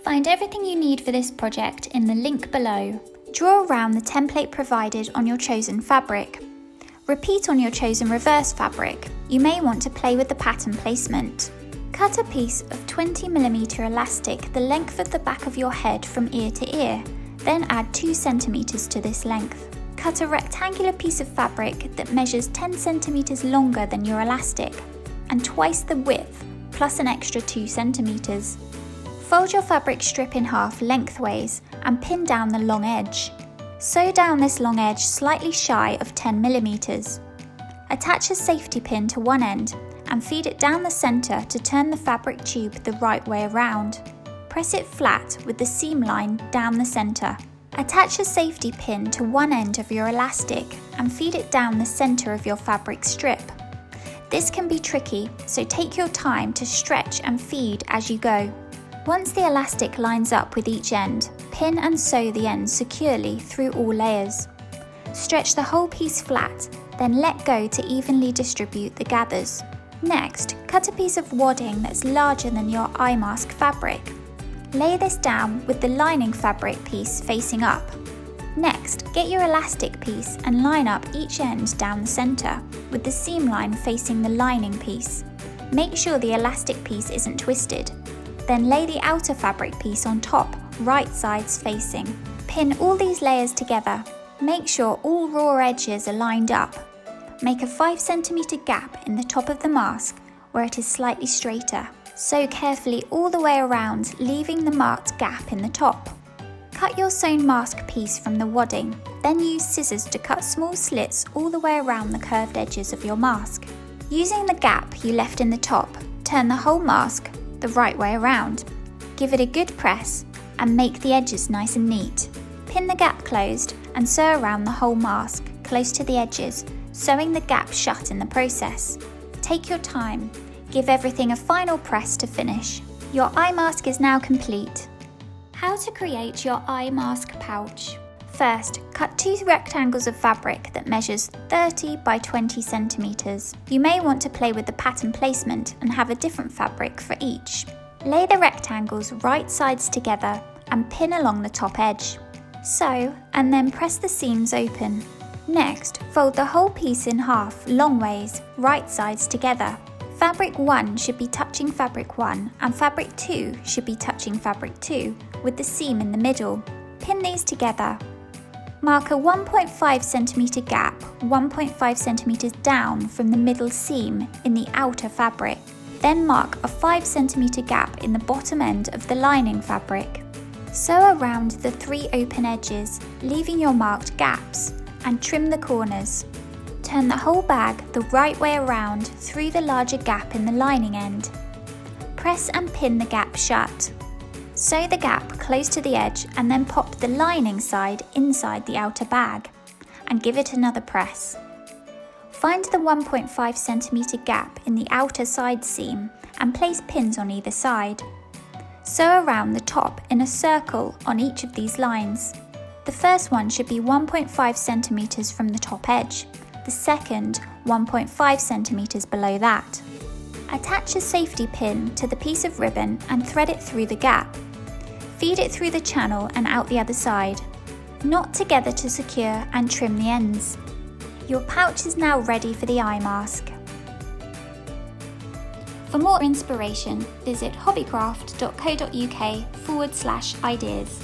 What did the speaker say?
Find everything you need for this project in the link below. Draw around the template provided on your chosen fabric. Repeat on your chosen reverse fabric. You may want to play with the pattern placement. Cut a piece of 20mm elastic the length of the back of your head from ear to ear, then add 2 cm to this length. Cut a rectangular piece of fabric that measures 10 cm longer than your elastic, and twice the width, plus an extra 2 cm. Fold your fabric strip in half lengthways and pin down the long edge. Sew down this long edge slightly shy of 10mm. Attach a safety pin to one end and feed it down the centre to turn the fabric tube the right way around. Press it flat with the seam line down the centre. Attach a safety pin to one end of your elastic and feed it down the centre of your fabric strip. This can be tricky, so take your time to stretch and feed as you go. Once the elastic lines up with each end, pin and sew the ends securely through all layers. Stretch the whole piece flat, then let go to evenly distribute the gathers. Next, cut a piece of wadding that's larger than your eye mask fabric. Lay this down with the lining fabric piece facing up. Next, get your elastic piece and line up each end down the centre, with the seam line facing the lining piece. Make sure the elastic piece isn't twisted. Then lay the outer fabric piece on top, right sides facing. Pin all these layers together. Make sure all raw edges are lined up. Make a 5 cm gap in the top of the mask where it is slightly straighter. Sew carefully all the way around, leaving the marked gap in the top. Cut your sewn mask piece from the wadding, then use scissors to cut small slits all the way around the curved edges of your mask. Using the gap you left in the top, turn the whole mask the right way around. Give it a good press and make the edges nice and neat. Pin the gap closed and sew around the whole mask, close to the edges, sewing the gap shut in the process. Take your time. Give everything a final press to finish. Your eye mask is now complete. How to create your eye mask pouch. First, cut 2 rectangles of fabric that measures 30 by 20 cm. You may want to play with the pattern placement and have a different fabric for each. Lay the rectangles right sides together and pin along the top edge. Sew and then press the seams open. Next, fold the whole piece in half long ways, right sides together. Fabric 1 should be touching fabric 1 and fabric 2 should be touching fabric 2 with the seam in the middle. Pin these together. Mark a 1.5 cm gap 1.5 cm down from the middle seam in the outer fabric. Then mark a 5 cm gap in the bottom end of the lining fabric. Sew around the 3 open edges, leaving your marked gaps, and trim the corners. Turn the whole bag the right way around through the larger gap in the lining end. Press and pin the gap shut. Sew the gap close to the edge and then pop the lining side inside the outer bag and give it another press. Find the 1.5 cm gap in the outer side seam and place pins on either side. Sew around the top in a circle on each of these lines. The first one should be 1.5 cm from the top edge, the second 1.5 cm below that. Attach a safety pin to the piece of ribbon and thread it through the gap. Feed it through the channel and out the other side. Knot together to secure and trim the ends. Your pouch is now ready for the eye mask. For more inspiration, visit hobbycraft.co.uk/ideas.